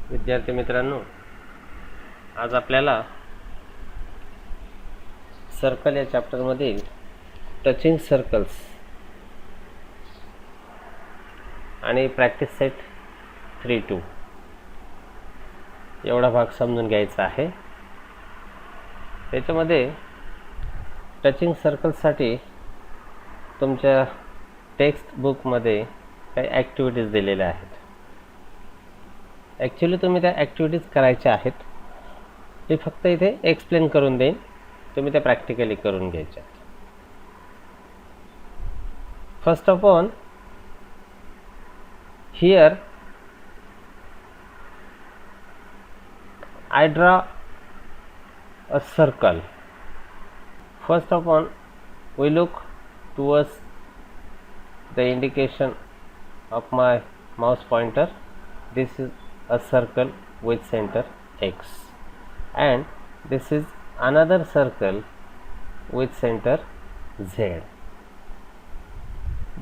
विद्यार्थी मित्रांनो, आज आपल्याला सर्कल या चॅप्टरमधील टचिंग सर्कल्स आणि प्रॅक्टिस सेट 3-2 एवढा भाग समजून घ्यायचा आहे. त्याच्यामध्ये टचिंग सर्कल्ससाठी तुमच्या टेक्स्ट बुकमध्ये काही ॲक्टिव्हिटीज दिलेल्या आहेत. ॲक्च्युली तुम्ही त्या ॲक्टिव्हिटीज करायच्या आहेत. मी फक्त इथे एक्सप्लेन करून देईन, तुम्ही त्या प्रॅक्टिकली करून घ्यायच्या. First of all, here I draw a circle. First of all, we look towards the indication of my mouse pointer. This is a circle with center X, and this is another circle with center Z.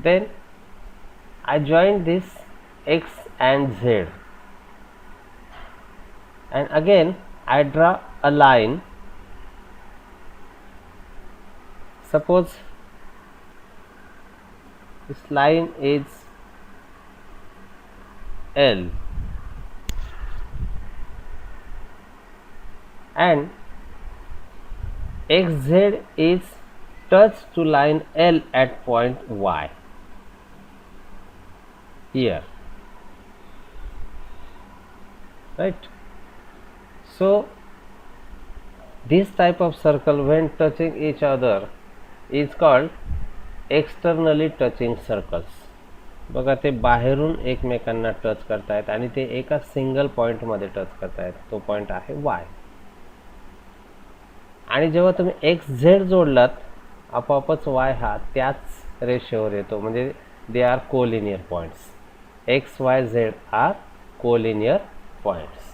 Then I join this X and Z, and again I draw a line. Suppose this line is L, and XZ is touched to line L at point Y here, right? So this type of circle, when touching each other, is called externally touching circles. बघा, ते बाहेरून एकमेकांना touch करतायत आणि ते एका single पॉईंटमध्ये touch करतायत. तो पॉईंट आहे Y. आणि जेव्हा तुम्ही एक्स झेड जोडलात, आपोआपच Y हा त्याच रेषेवर येतो. म्हणजे they are collinear points. X Y Z are collinear points.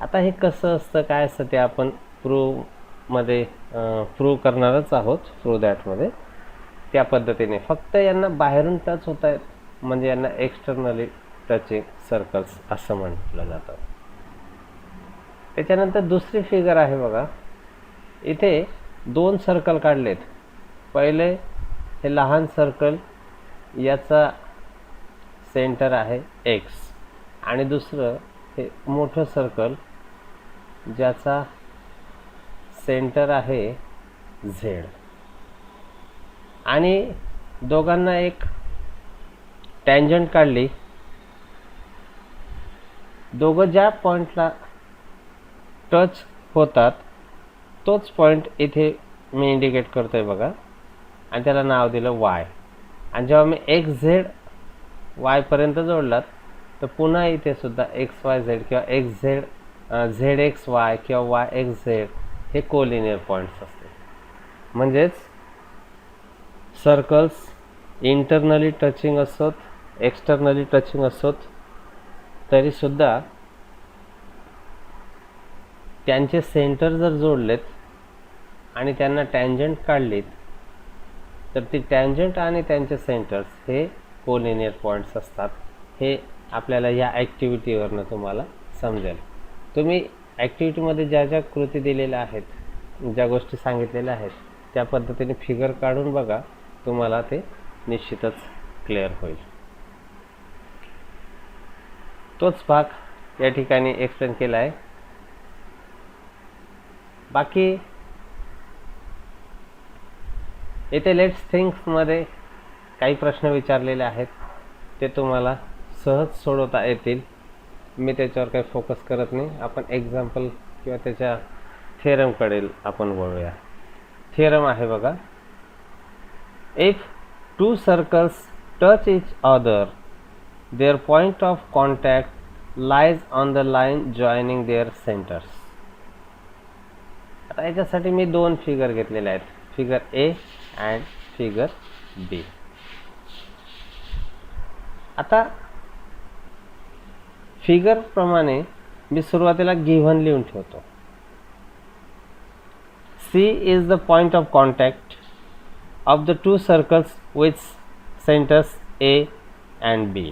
आता हे कसं असतं, काय असतं, ते आपण प्रूव्हमध्ये प्रूव्ह करणारच आहोत. प्रूव्ह दॅटमध्ये त्या पद्धतीने फक्त यांना बाहेरून टच होत आहेत, म्हणजे यांना एक्सटर्नली टचिंग सर्कल्स असं म्हटलं जातं. त्याच्यानंतर दुसरी फिगर आहे बघा. इथे दोन सर्कल काढलेत. पहिले हे लहान सर्कल, याचा सेंटर आहे X, आणि दुसरं हे मोठं सर्कल ज्याचा सेंटर आहे Z. आणि दोघांना एक टँजंट काढली. दोघं ज्या पॉईंटला टच होतात तोच पॉईंट इथे मी इंडिकेट करतोय बघा, आणि त्याला नाव दिलं Y. आणि जेव्हा मी XZ Y पर्यंत जोडलात, तर पुन्हा इथे सुद्धा XYZ किंवा XZ ZXY किंवा YXZ हे कोलिनियर पॉईंट्स असते. म्हणजेच सर्कल्स इंटरनली टचिंग असोत, एक्सटर्नली टचिंग असोत, तरीसुद्धा त्यांचे सेंटर जर जोडलेत आणि त्यांना टँजंट काढलीत, तर ती टँजंट आणि त्यांचे सेंटर्स हे कोलिनियर पॉईंट्स असतात. हे आपल्याला या ॲक्टिव्हिटीवरनं तुम्हाला समजेल. तुम्ही ॲक्टिव्हिटीमध्ये ज्या ज्या कृती दिलेल्या आहेत, ज्या गोष्टी सांगितलेल्या आहेत, त्या पद्धतीने फिगर काढून बघा, तुम्हाला ते निश्चितच क्लिअर होईल. तोच भाग या ठिकाणी एक्सप्लेन केला आहे. बाकी इथे लेट्स थिंक्समध्ये काही प्रश्न विचारलेले आहेत, ते तुम्हाला सहज सोडवता येतील. मी त्याच्यावर काही फोकस करत नाही. आपण एक्झाम्पल किंवा त्याच्या थेरमकडे आपण वळूया. थेरम आहे बघा. If two circles touch each other, their point of contact lies on the line joining their centres. आता याच्यासाठी मी दोन फिगर घेतलेल्या आहेत, figure A and figure B. आता फिगर प्रमाणे मी सुरुवातीला गिव्हन लिहून ठेवतो. C is the point of contact of the two circles with centers A and B.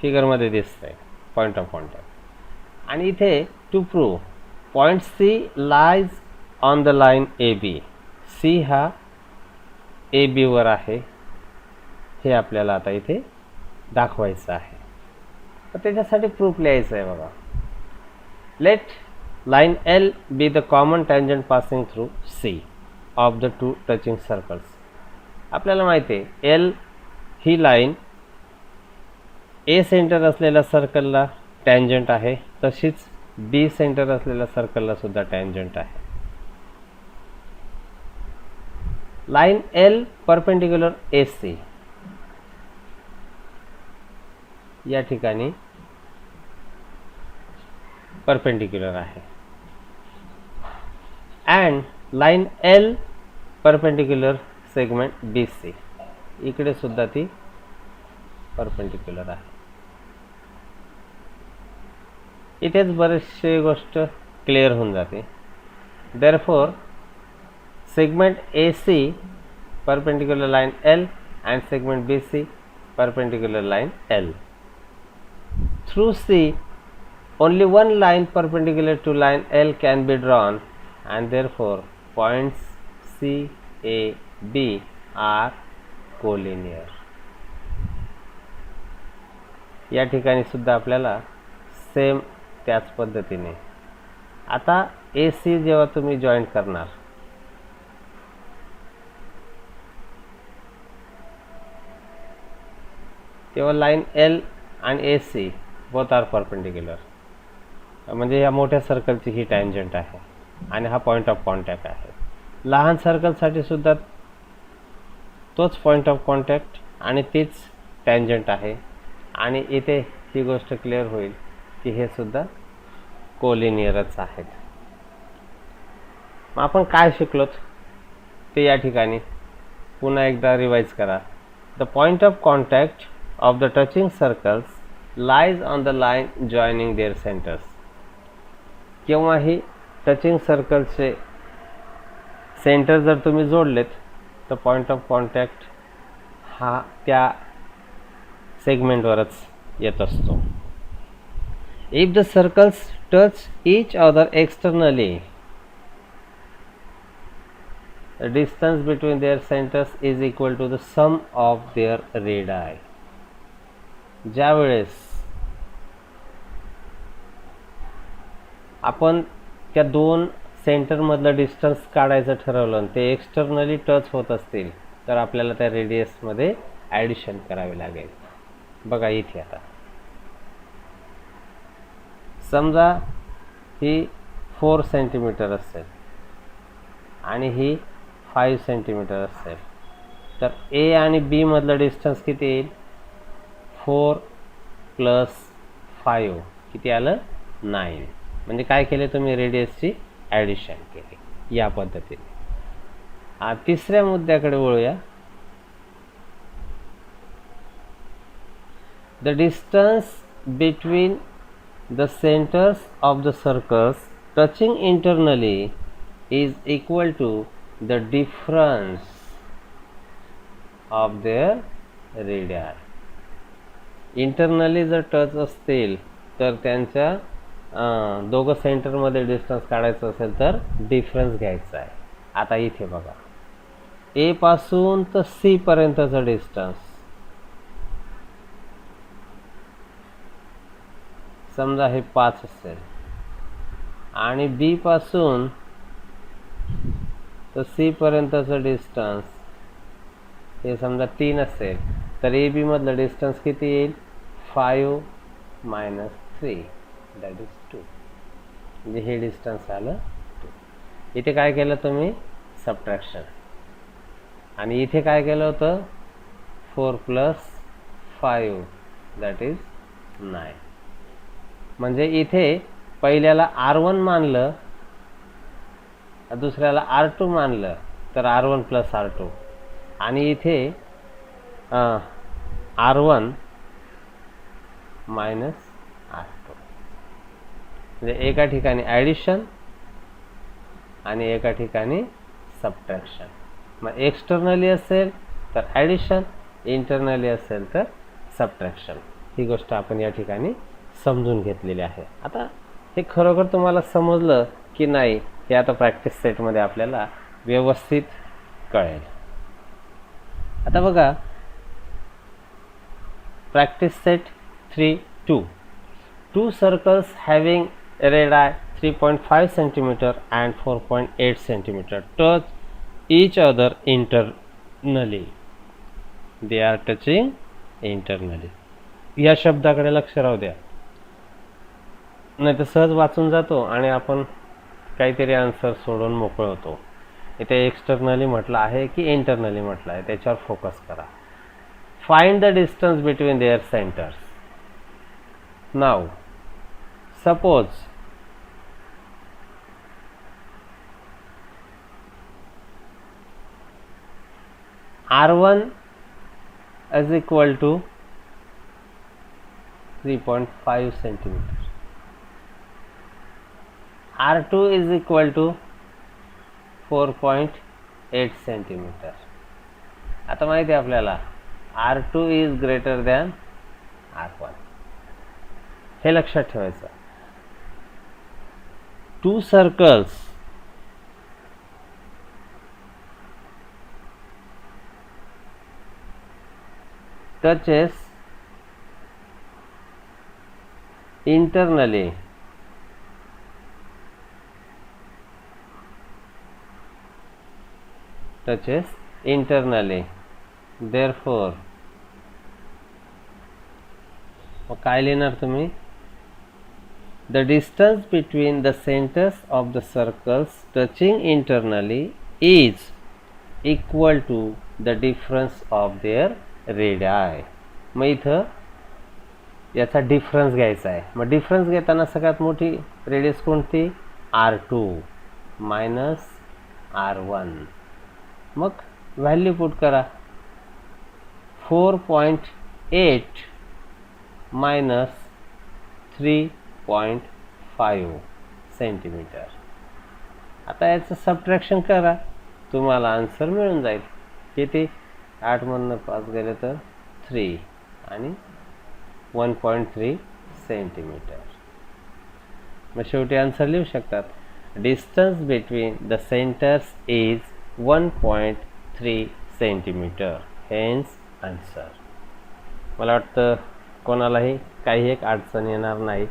फिगरमध्ये दिसतंय. Point of contact. आणि इथे to prove point C lies on the line A B. C हा ए बीवर आहे हे आपल्याला आता इथे दाखवायचं आहे. तर त्याच्यासाठी प्रूफ लिहायचं आहे बघा. Let line L be the common tangent passing through C of the two touching circles. आपल्याला माहिती आहे एल ही लाईन ए सेंटर असलेल्या सर्कलला टँजंट आहे, तशीच बी सेंटर असलेल्या सर्कलला सुद्धा टँजंट आहे. Line L perpendicular A C या ठिकाणी परपेंडिक्युलर आहे. And line L perpendicular segment B C, इकडे सुद्धा ती परपेंडिक्युलर आहे. इथेच बरेचसे गोष्ट क्लिअर होऊन जाते. Therefore segment AC perpendicular line L and segment BC perpendicular line L. Through C, only one line perpendicular to line L can be drawn, and therefore points C, A, B are collinear. या ठिकाणी सुद्धा आपल्याला same त्याच पद्धतीने आता AC जेव्हा तुम्ही joint करणार तेव्हा लाईन एल आणि A C both R perpendicular, म्हणजे या मोठ्या सर्कलची ही टँजंट आहे आणि हा पॉईंट ऑफ कॉन्टॅक्ट आहे. लहान सर्कलसाठी सुद्धा तोच पॉईंट ऑफ कॉन्टॅक्ट आणि तीच टँजंट आहे. आणि इथे ही गोष्ट क्लिअर होईल की हे सुद्धा कोलिनियरच आहेत. मग आपण काय शिकलोत ते या ठिकाणी पुन्हा एकदा रिवाइज करा. The point of contact of the touching circles lies on the line joining their centers. केव्हाही टचिंग सर्कलचे सेंटर जर तुम्ही जोडलेत तर पॉईंट ऑफ कॉन्टॅक्ट हा त्या सेगमेंटवरच येत असतो. If the circles touch each other externally, the distance between their centers is equal to the sum of their radii. ज्यावेळेस आपण त्या दोन सेंटरमधलं डिस्टन्स काढायचं ठरवलं आणि ते एक्सटर्नली टच होत असतील तर आपल्याला त्या रेडियसमध्ये ॲडिशन करावी लागेल. बघा इथे आता समजा ही 4 सेंटीमीटर असेल आणि ही 5 सेंटीमीटर असेल, तर ए आणि बी मधलं डिस्टन्स किती येईल? 4 + 5 किती आलं? 9. म्हणजे काय केले तुम्ही? रेडियसची ॲडिशन केली या पद्धतीने. तिसऱ्या मुद्द्याकडे वळूया. The distance between the centres of the circles touching internally is equal to the difference of their radii. Internally जर टच असतील तर त्यांच्या दोघं सेंटरमध्ये डिस्टन्स काढायचं असेल तर डिफरन्स घ्यायचा आहे. आता इथे बघा ए पासून तर सी पर्यंतचा डिस्टन्स समजा हे 5 असेल आणि बी पासून तर सी पर्यंतचं डिस्टन्स हे समजा 3 असेल तर ए बी मधलं डिस्टन्स किती येईल? 5 - 3 दॅट इज 2. म्हणजे हे डिस्टन्स आलं 2. इथे काय केलं तुम्ही? सबट्रॅक्शन. आणि इथे काय केलं होतं? 4 + 5 दॅट इज 9. म्हणजे इथे पहिल्याला R1 मानलं, दुसऱ्याला R2 मानलं तर R1 + R2, आणि इथे R1 - R2. म्हणजे एका ठिकाणी ॲडिशन आणि एका ठिकाणी सबट्रॅक्शन. मग एक्सटर्नली असेल तर ॲडिशन, इंटरनली असेल तर सबट्रॅक्शन. ही गोष्ट आपण या ठिकाणी समजून घेतलेले आहे. आता हे खरोखर तुम्हाला समजलं की नाही हे आता प्रॅक्टिस सेटमध्ये आपल्याला व्यवस्थित कळेल. आता बघा practice set 3-2. Two circles having radii 3.5 cm and 4.8 cm touch each other internally. They are touching internally. या शब्दाकडे लक्ष राहू द्या, नाही तर सहज वाचून जातो आणि आपण काहीतरी आन्सर सोडून मोकळ होतो. इथे एक्सटर्नली म्हटलं आहे की इंटरनली म्हटलं आहे त्याच्यावर फोकस करा. Find the distance between their centres. नाव suppose R1 is equal to 3.5 centimeter, R2 is equal to 4.8 centimeter. आता माहिती आहे आपल्याला R2 is greater than R1. हे लक्षात ठेवायचं. Two circles touches internally. Therefore काय लिहिणार तुम्ही? The distance between the centers of the circles touching internally is equal to the difference of their radii. मग इथं याचा डिफरन्स घ्यायचा आहे. मग डिफरन्स घेताना सगळ्यात मोठी रेडियस कोणती? R2 minus R1. मग व्हॅल्यू पुट करा. 4.8 मायनस 3.5 सेंटीमीटर. आता याचं सबट्रॅक्शन करा, तुम्हाला आन्सर मिळून जाईल. किती? 8 मधनं 5 गेले तर 3 आणि 1.3 सेंटीमीटर. मग शेवटी आन्सर लिहू शकतात. Distance between the centres is 1.3 centimetre. Hence answer. मला वाटतं कोणालाही काही एक अडचण येणार नाही.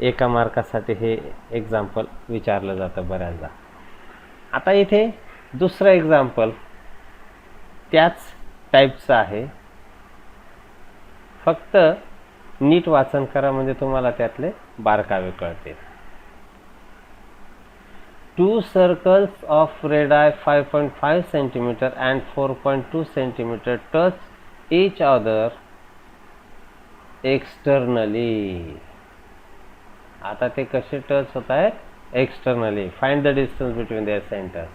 एका मार्कासाठी हे एक्झाम्पल विचारलं जातं बऱ्याचदा. आता इथे दुसरं एक्झाम्पल त्याच टाईपचं आहे. फक्त नीट वाचन करा म्हणजे तुम्हाला त्यातले बारकावे कळतील. Two circles of radii 5.5 cm and 4.2 cm touch each other externally. आता ते कसे टच होत आहेत? Externally. Find the distance between their centres.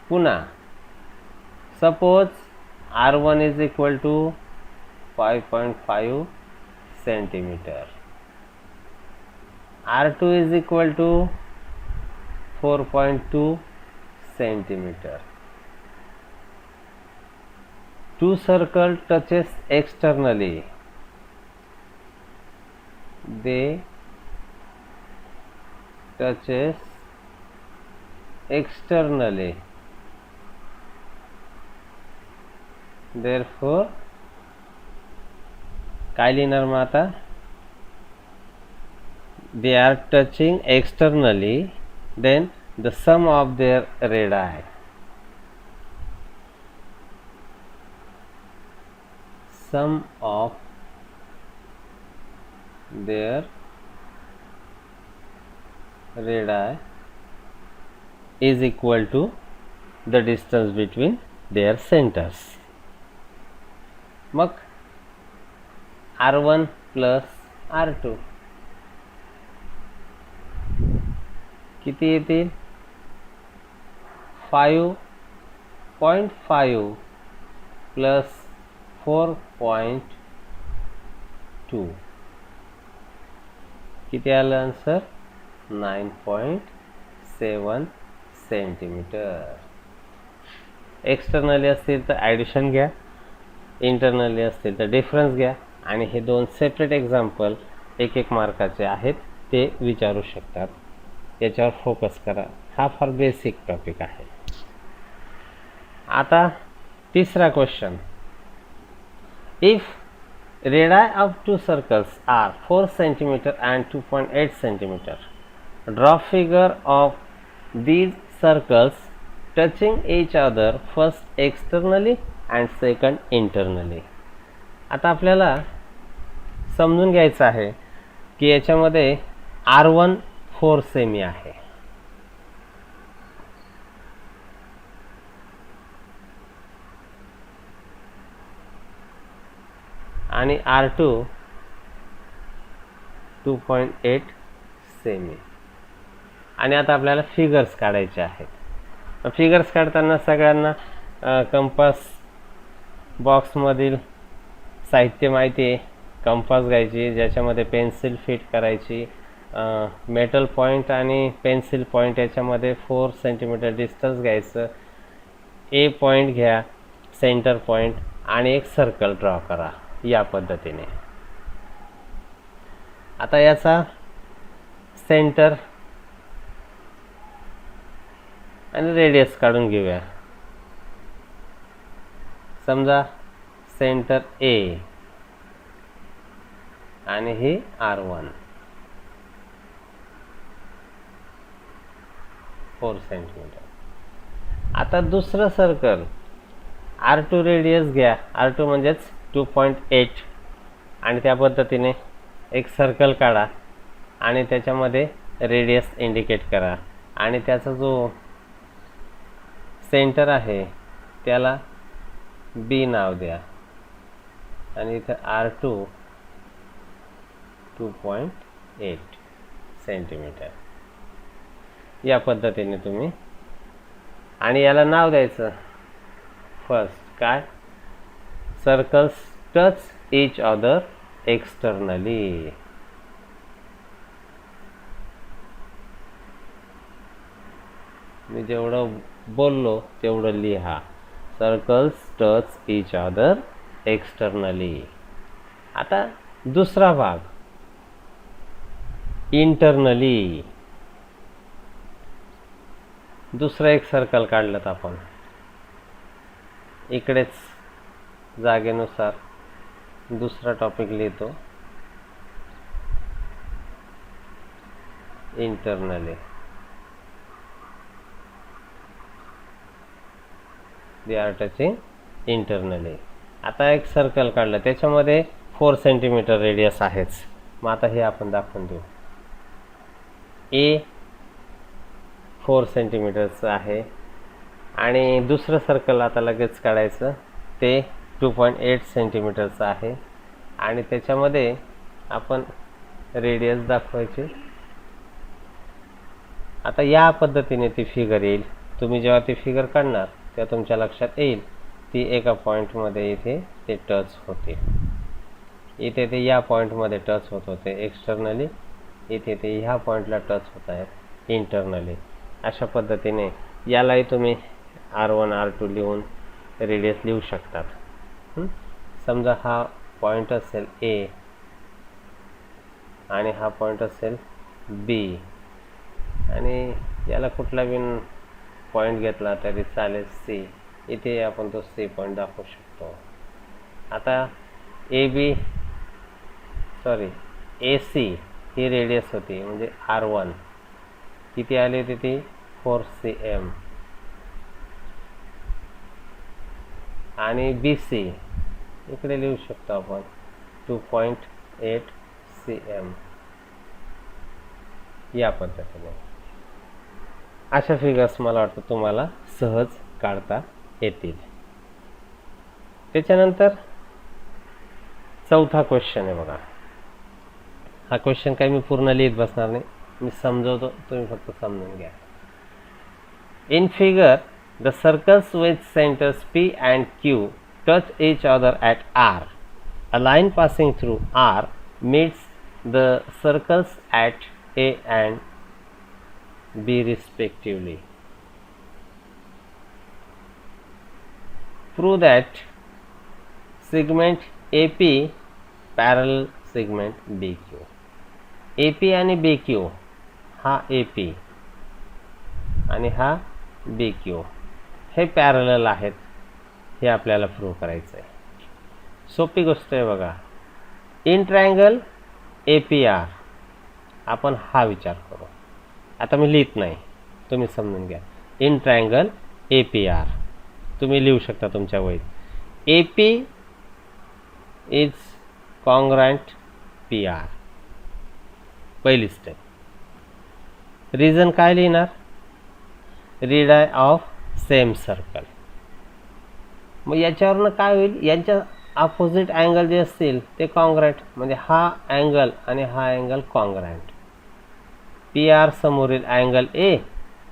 पुन्हा suppose R1 is equal to 5.5 centimeter, R2 is equal to 4.2 centimeter. Two circle touches externally. They touches externally. Therefore काय लिहिणार मग आता? They are touching externally, then the sum of their radii. Sum of their radii is equal to the distance between their centers. मग R1 plus R2 किती येतील? 5.5 plus 4.2 किती आलं answer? 9.7 centimetre. Externally असतील तर ॲडिशन घ्या, इंटरनली असतील तर डिफरन्स घ्या आणि हे दोन सेपरेट एक्झाम्पल एक एक मार्काचे आहेत ते विचारू शकतात, याच्यावर फोकस करा. हा फार बेसिक टॉपिक आहे. आता तिसरा question, if radii of two circles are 4 cm and 2.8 cm, draw figure of these circles touching each other first externally and second internally. आता आपल्याला समजून घ्यायचं आहे की याच्यामध्ये R1 4 सेमी आहे आणि R2 2.8 सेमी. आणि आता आपल्याला फिगर्स काढायचे आहेत. फिगर्स काढताना सगळ्यांना कंपास बॉक्समधील साहित्य माहिती आहे. कंपास घ्यायची, ज्याच्यामध्ये पेन्सिल फिट करायची, मेटल पॉईंट आणि पेन्सिल पॉईंट याच्यामध्ये 4 सेंटीमीटर डिस्टन्स घ्यायचं. ए पॉईंट घ्या, सेंटर पॉईंट, आणि एक सर्कल ड्रॉ करा या पद्धतीने. आता याचा सेंटर आणि रेडियस काढून घेऊया. समजा सेंटर ए आणि ही R1 4 सेंटीमीटर. आता दुसरं सर्कल R2 रेडियस घ्या, R2 म्हणजेच 2.8, आणि त्या पद्धतीने एक सर्कल काढा आणि त्याच्यामध्ये रेडियस इंडिकेट करा आणि त्याचा जो सेंटर आहे त्याला B नाव द्या आणि इथं R2 2.8 सेंटीमीटर या पद्धतीने तुम्ही, आणि याला नाव द्यायचं फर्स्ट काय, circles touch each other externally. मी जेवढं बोललो तेवढं लिहा. Circles touch each other externally. आता दुसरा भाग इंटरनली. दुसरा एक सर्कल काढलं आपण, इकडेच जागेनुसार दुसरा टॉपिक लिहितो. Internally they are touching internally. आता एक सर्कल काढलं, त्याच्यामध्ये 4 सेंटीमीटर रेडियस आहेच. मग आता हे आपण दाखवून देऊ. ए 4 सेंटीमीटरचं आहे आणि दुसरं सर्कल आता लगेच काढायचं, ते 2.8 सेंटीमीटरचं आहे आणि त्याच्यामध्ये आपण रेडियस दाखवायची. आता या पद्धतीने ती फिगर येईल. तुम्ही जेव्हा ती फिगर काढणार तेव्हा तुमच्या लक्षात येईल ती एका पॉईंटमध्ये इथे ते टच होते. इथे ते या पॉईंटमध्ये टच होत होते एक्सटर्नली, इथे ते ह्या पॉईंटला टच होत आहेत इंटरनली. अशा पद्धतीने यालाही तुम्ही R1 R2 लिहून रेडियस लिहू शकतात. समजा हा पॉईंट असेल ए आणि हा पॉईंट असेल बी, आणि याला कुठला बी पॉईंट घेतला तरी चालेल सी. इथे आपण तो सी पॉईंट दाखवू शकतो. आता ए सी ही रेडियस होती, म्हणजे R1 किती आली होती ती 4 cm, आणि बी सी इकडे लिहू शकतो आपण 2.8 cm या पद्धतीने. अशा फिगर्स मला वाटतं तुम्हाला सहज काढता येतील. त्याच्यानंतर चौथा क्वेश्चन आहे बघा. हा क्वेश्चन काही मी पूर्ण लिहित बसणार नाही, मी समजवतो, तुम्ही फक्त समजून घ्या. In figure the circles with centres P and Q touch each other at R. A line passing through R meets the circles at A and B respectively. Prove that segment AP parallel segment BQ. A P आणि बी Q, हा A P आणि हा बी Q हे parallel आहेत, हे आपल्याला prove करायचं आहे. सोपी गोष्ट आहे बघा. In triangle A P R, आपण हा विचार करू. आता मी लिहित नाही, तुम्ही समजून घ्या. In triangle A P R तुम्ही लिहू शकता तुमच्या वहीत. A P is congruent P R, पहिली स्टेप. रिझन काय लिहिणार? Radii of same circle. मग याच्यावरनं काय होईल? यांच्या अपोजिट अँगल जे असतील ते कॉन्ग्रँट, म्हणजे हा अँगल आणि हा अँगल कॉन्ग्रँट. पी आर समोरील अँगल ए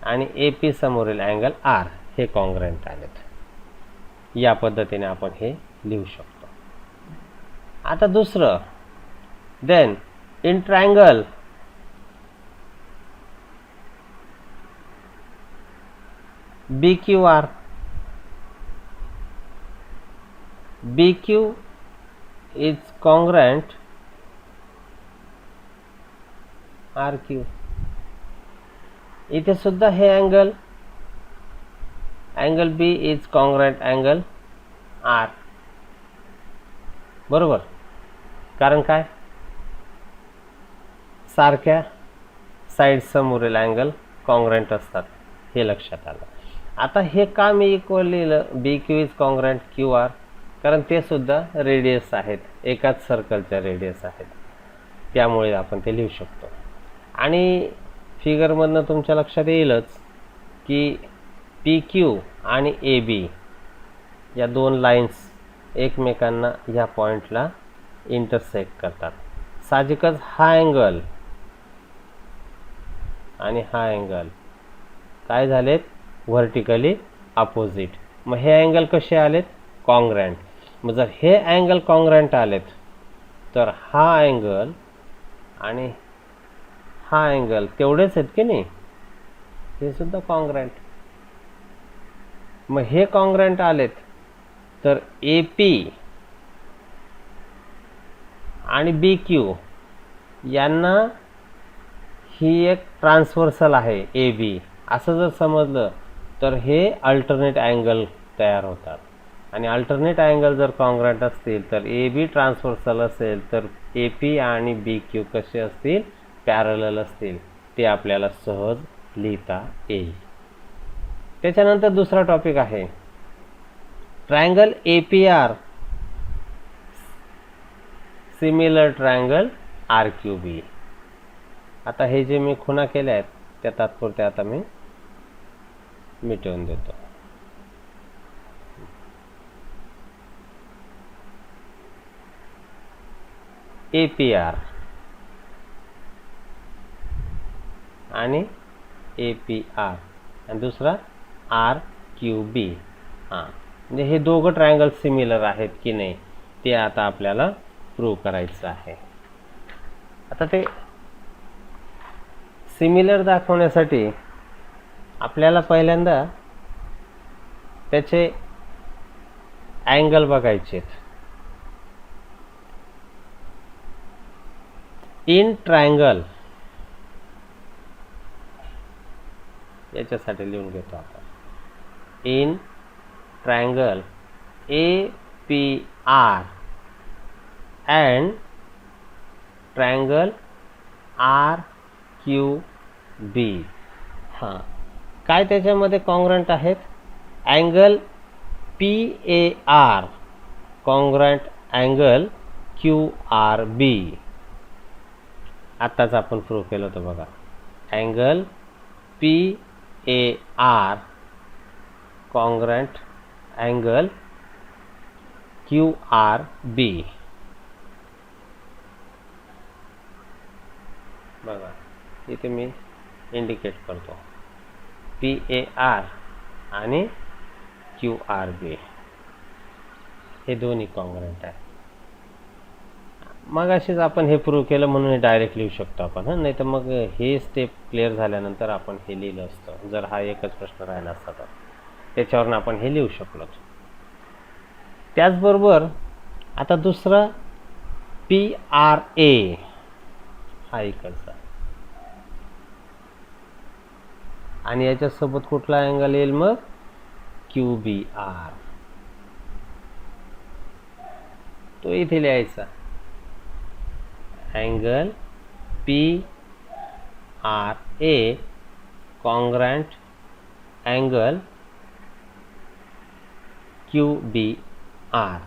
आणि ए पी समोरील अँगल आर हे कॉन्ग्रँट आलेत. या पद्धतीने आपण हे लिहू शकतो. आता दुसरं, then in triangle B Q R, B Q is congruent R Q. इथे सुद्धा हे angle B is congruent angle R, बरोबर. कारण काय? सारख्या साईड समोरील अँगल कॉन्ग्रँट असतात, हे लक्षात आलं. आता हे का मी इक्वल लिहिलं बी क्यू इज कॉन्ग्रँट क्यू आर? कारण ते सुद्धा रेडियस आहेत, एकाच सर्कलच्या रेडियस आहेत, त्यामुळे आपण ते लिहू शकतो. आणि फिगरमधनं तुमच्या लक्षात येईलच की पी क्यू आणि ए बी या दोन लाईन्स एकमेकांना ह्या पॉईंटला इंटरसेक्ट करतात. साहजिकच हा अँगल आणि हा अँगल काय झालेत? Vertically opposite. मग हे अँगल कसे आलेत? कॉन्ग्रँट. मग जर हे अँगल कॉन्ग्रँट आलेत तर हा अँगल आणि हा अँगल तेवढेच आहेत की नाही? हे सुद्धा कॉन्ग्रँट. मग हे कॉन्ग्रँट आलेत तर ए पी आणि बी क्यू यांना ही एक ट्रान्सव्हर्सल आहे ए बी असं जर समजलं तर हे अल्टरनेट अँगल तयार होतात. आणि अल्टरनेट अँगल जर कॉन्ग्रँट असतील तर ए बी ट्रान्सव्हर्सल असेल तर ए पी आणि बी क्यू कसे असतील? पॅरलल असतील. ते आपल्याला सहज लिहिता येईल. त्याच्यानंतर दुसरा टॉपिक आहे triangle A P R similar triangle R Q B. आता हे जे मी खुणा केल्या आहेत त्या तात्पुरत्या आता मी मिटवून देतो. ए पी आर आणि ए पी आर आणि दुसरा आर क्यू बी. हां, म्हणजे हे दोघं ट्रायंगल सिमिलर आहेत की नाही ते आता आपल्याला प्रूव्ह करायचं आहे. आता ते सिमिलर दाखवण्यासाठी आपल्याला पहिल्यांदा त्याचे अँगल बघायचे. इन ट्रायंगल याच्यासाठी लिहून घेतो आपण. In triangle A P R and triangle R Q B. हां, काय त्याच्यामध्ये कॉन्ग्रँट आहेत? Angle P A R congruent angle Q R B. आत्ताच आपण प्रूव्ह केलं होतं बघा. Angle P A R congruent angle Q R B. बघा इथे मी इंडिकेट करतो पी ए आर आणि क्यू आर बी हे दोन्ही कॉन्ग्रँट आहे. मग अशीच आपण हे प्रूव्ह केलं म्हणून हे डायरेक्ट लिहू शकतो आपण. नाही तर मग हे स्टेप क्लिअर झाल्यानंतर आपण हे लिहिलं असतं. जर हा एकच प्रश्न राहिला असता तर त्याच्यावरून आपण हे लिहू शकलो. त्याचबरोबर आता दुसरं पी आर ए हा इकडचा, आणि याच्यासोबत कुठला अँगल येईल मग, QBR, तो इथे लिहायचा, अँगल PRA कॉन्ग्रँट अँगल QBR.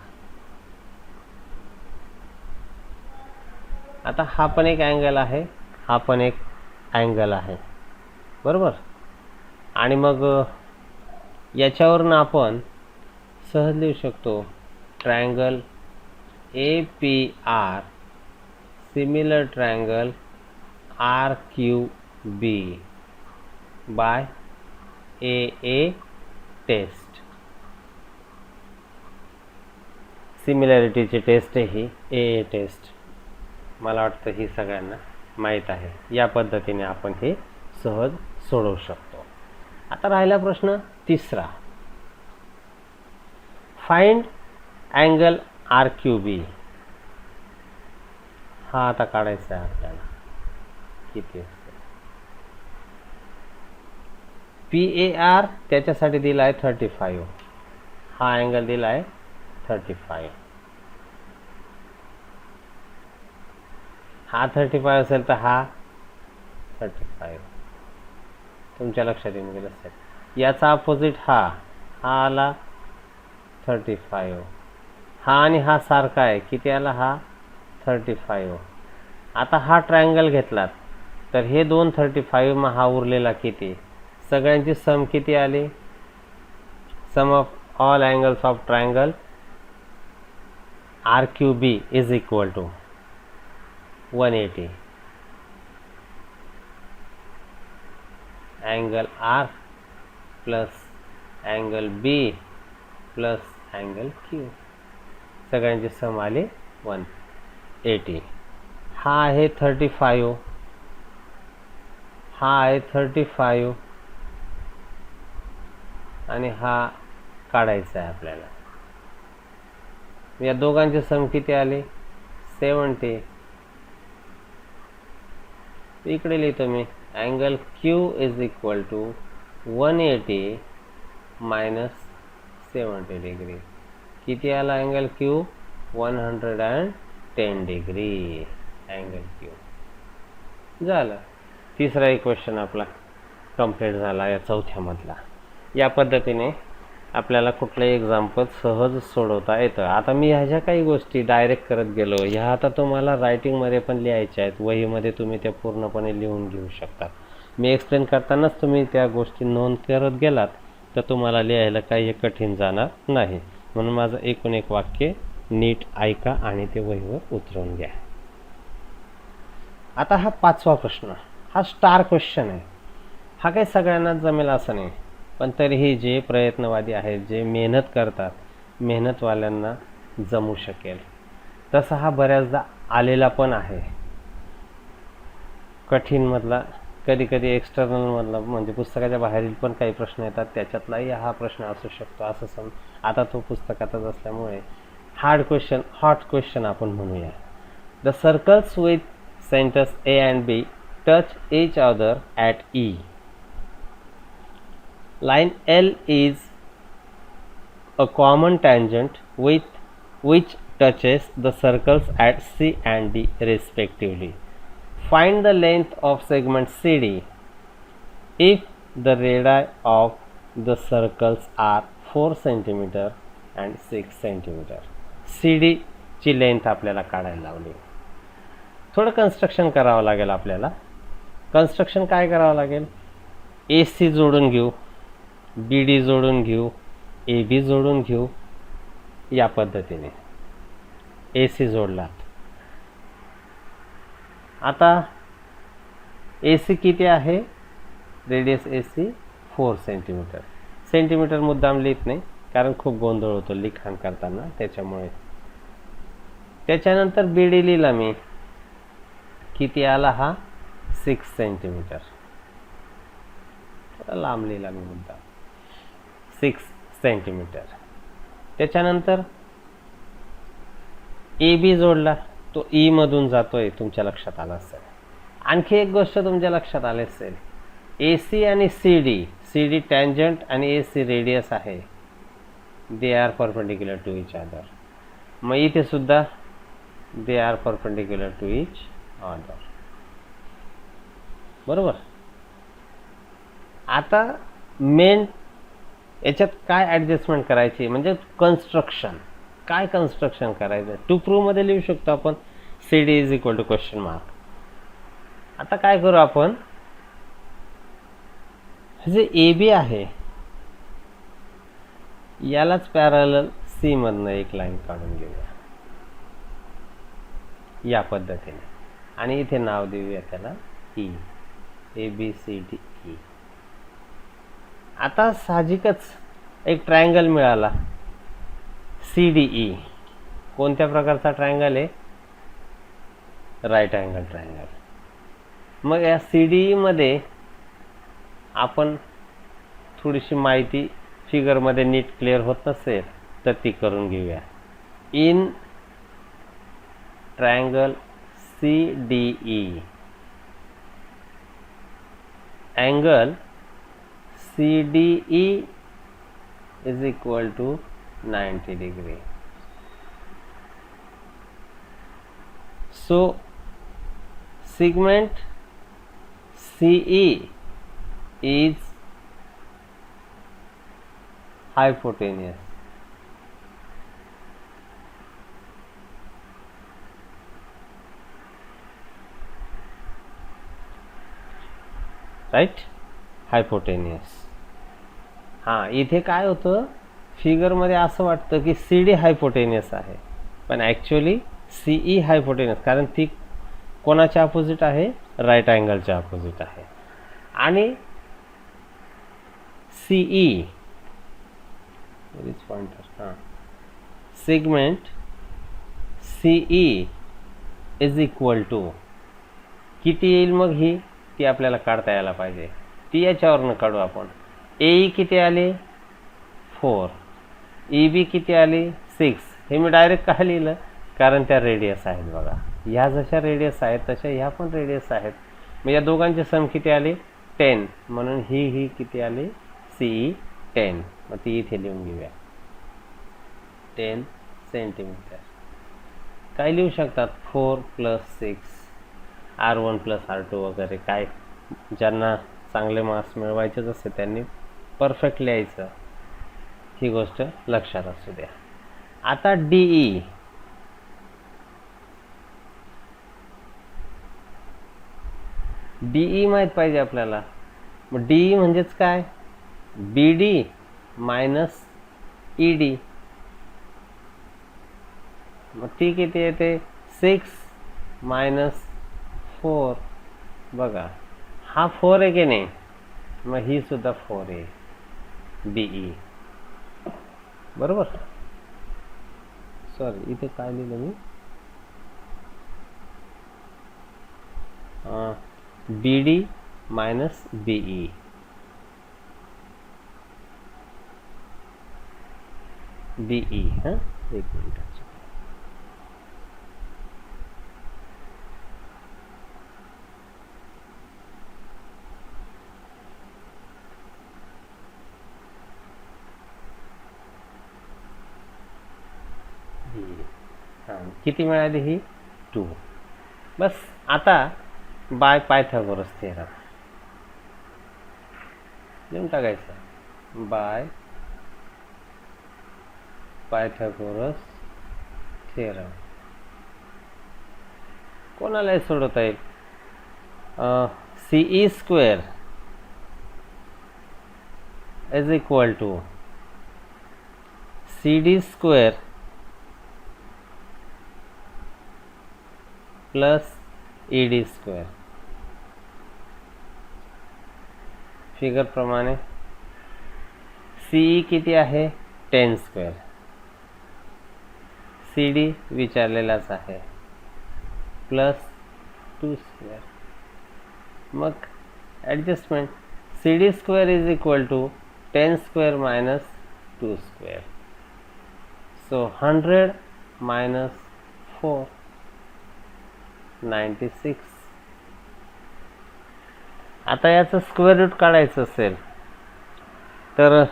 आता हा पण एक अँगल आहे, हा पण एक अँगल आहे, बरोबर. आणि मग याच्यावरून आपण सहज लिहू शकतो triangle APR similar triangle RQB by AA test. सिमिलॅरिटीची टेस्ट ही AA टेस्ट, मला वाटतं ही सगळ्यांना माहीत आहे. या पद्धतीने आपण हे सहज सोडवू शकतो. आता राहिला प्रश्न तिसरा, फाइंड अँगल RQB. हा आता काढायचा आहे आपल्याला, किती असते. PAR त्याच्यासाठी दिला आहे 35, हा अँगल दिला आहे 35, हा 35 असेल तर हा 35, तुमच्या लक्षात येऊन गेलं असेल. याचा अपोजिट हा आला 35, हा आणि हा सारखा आहे, किती आला हा 35. आता हा ट्रायंगल घेतलात तर हे दोन 35 मग हा उरलेला किती, सगळ्यांची सम किती आली, sum of all angles of triangle RQB is equal to 180. Angle R plus angle B plus angle Q, सगळ्यांची सम आली 180. हा आहे 35, हा आहे 35, आणि हा काढायचा आहे आपल्याला. या दोघांची सम किती आली 70. इकडे लिहितो मी angle Q is equal to 180 minus 70 degree. किती आला angle Q, 110 degree angle Q. झालं, तिसरा इक्वेशन आपला कंप्लीट झाला या चौथ्यामधला. या पद्धतीने आपल्याला कुठलंही एक्झाम्पल सहज सोडवता येतं. आता मी ह्याच्या काही गोष्टी डायरेक्ट करत गेलो, ह्या आता तुम्हाला रायटिंगमध्ये पण लिहायच्या आहेत, वहीमध्ये तुम्ही त्या पूर्णपणे लिहून घेऊ शकता. मी एक्सप्लेन करतानाच तुम्ही त्या गोष्टी नोंद करत गेलात तर तुम्हाला लिहायला काही कठीण जाणार नाही. म्हणून माझं एकूण एक वाक्य नीट ऐका आणि ते वहीवर उतरवून घ्या. आता हा पाचवा प्रश्न, हा स्टार क्वेश्चन आहे. हा काही सगळ्यांनाच जमेल असं नाही, पण तरीही जे प्रयत्नवादी आहेत, जे मेहनत करतात, मेहनतवाल्यांना जमू शकेल. तसा हा बऱ्याचदा आलेला पण आहे. कठीणमधला, कधी कधी एक्सटर्नलमधला, म्हणजे पुस्तकाच्या बाहेरील पण काही प्रश्न येतात, त्याच्यातलाही हा प्रश्न असू शकतो असं आता तो पुस्तकातच असल्यामुळे हार्ड क्वेश्चन, हॉट क्वेश्चन आपण म्हणूया. The circles with centers A and B touch each other at E. Line L is a common tangent with which touches the circles at C and D respectively. Find the length of segment CD if the radii of the circles are 4 cm and 6 cm. CD ची length आपल्याला काढायला लावली. थोडं construction करावं लागेल आपल्याला. Construction काय करावं लागेल, AC जोडून घेऊ, BD जोडून घेऊ, AB जोडून घेऊ. या पद्धतीने AC जोडलात. आता AC किती आहे, रेडियस AC 4 सेंटीमीटर. सेंटीमीटर मुद्दाम लिहित नाही कारण खूप गोंधळ होतो लिखाण करताना, त्याच्यामुळे. त्याच्यानंतर BD लिहिला मी, किती आला हा 6 सेंटीमीटर. लांब लिहिला मी मुद्दा, 6 सेंटीमीटर. त्याच्यानंतर AB जोडला, तो E मधून जातोय, तुमच्या लक्षात आला असेल. आणखी एक गोष्ट तुमच्या लक्षात आली असेल, ए सी आणि सी डी टँजंट आणि ए सी रेडियस आहे, they are perpendicular to each other. मग इथे सुद्धा they are perpendicular to each other. बरोबर. आता मेन याच्यात काय ॲडजस्टमेंट करायची म्हणजे कन्स्ट्रक्शन. काय कन्स्ट्रक्शन करायचं टू प्रूव्हमध्ये लिहू शकतो आपण C D is equal to question mark. आता काय करू आपण, जे ए बी आहे यालाच पॅरलल सी मधनं एक लाईन काढून घेऊया या पद्धतीने आणि इथे नाव देऊया त्याला E, A B C D E. आता साहजिकच एक ट्रायंगल मिळाला सी डी ई. कोणत्या प्रकारचा ट्रायंगल आहे, राईट अँगल ट्रायंगल. मग या सी डी ई मध्ये आपण थोडीशी माहिती फिगरमध्ये नीट क्लिअर होत नसेल तर ती करून घेऊया. In triangle C D E, angle C D E is equal to 90 degree. So segment CE is hypotenuse. Right, hypotenuse. हां, इथे काय होतं फिगरमध्ये असं वाटतं की सी डी हायपोटेनियस आहे, पण ॲक्च्युली सी ई हायपोटेनियस, कारण ती कोणाच्या अपोजिट आहे, राईट अँगलच्या अपोजिट आहे. आणि सी ई पॉइंटर, हां, segment C E is equal to किती येईल, मग ही ती आपल्याला काढता यायला पाहिजे. ती याच्यावरनं काढू आपण. ए ई किती आले 4, ई बी किती आली 6. हे मी डायरेक्ट का लिहिलं, कारण त्या रेडियस आहेत बघा. ह्या जशा रेडियस आहेत तशा ह्या पण रेडियस आहेत. मग या दोघांचे सम किती आले 10, म्हणून ही किती आली सी ई 10. मग ती इथे लिहून घेऊया 10 सेंटीमीटर. काय लिहू शकतात 4 + 6 R1 + R2 वगैरे. काय ज्यांना चांगले मार्क्स मिळवायचेच असते त्यांनी परफेक्ट लिहायचं, ही गोष्ट लक्षात असू द्या. आता डीई, डीई माहीत पाहिजे आपल्याला. मग डीई म्हणजेच काय, बी डी मायनस ई डी. मग ती किती येते 6 - 4. बघा हा 4 आहे की नाही, मग ही सुद्धा 4 आहे डीई. बरोबर. सॉरी, इथे काय लिहिलं मी, बी डी मायनस बीई. बीई, हां, एक मिनिट. किती मिळाली ही 2. बस. आता बाय पायथागोरस थेरम लिहून टाकायचं. बाय पायथागोरस थेरम कोणालाही सोडवता येईल. C E square is equal to C D square plus E D square. Figure प्रमाणे सीई किती आहे 10 स्क्वेअर, सी डी विचारलेलाच आहे प्लस 2 स्क्वेअर. मग adjustment C D square is equal to 10 square minus 2 square. So 100 - 4 96. आता याचं स्क्वेअर रूट काढायचं असेल तर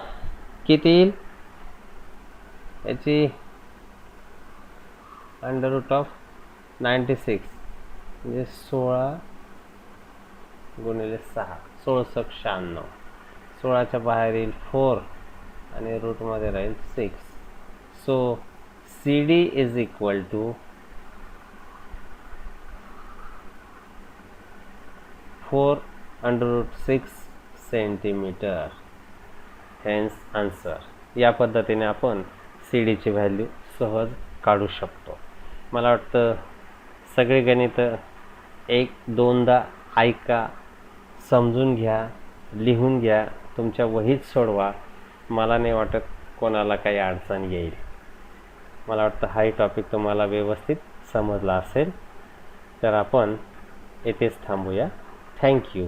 किती येईल? याची अंडर रूट ऑफ 96 म्हणजे 16 गुणिले 6 1696. 16च्या बाहेर येईल 4 आणि रूटमध्ये राहील 6. So C D is equal to 4 under root 6 centimetre. Hence answer. या पद्धतीने आपण सी डीची व्हॅल्यू सहज काढू शकतो. मला वाटतं सगळे गणित एक दोनदा ऐका, समजून घ्या, लिहून घ्या, तुमच्या वहीत सोडवा. मला नाही वाटत कोणाला काही अडचण येईल. मला वाटतं हाही टॉपिक तुम्हाला व्यवस्थित समजला असेल. तर आपण येथेच थांबूया. थँक्यू.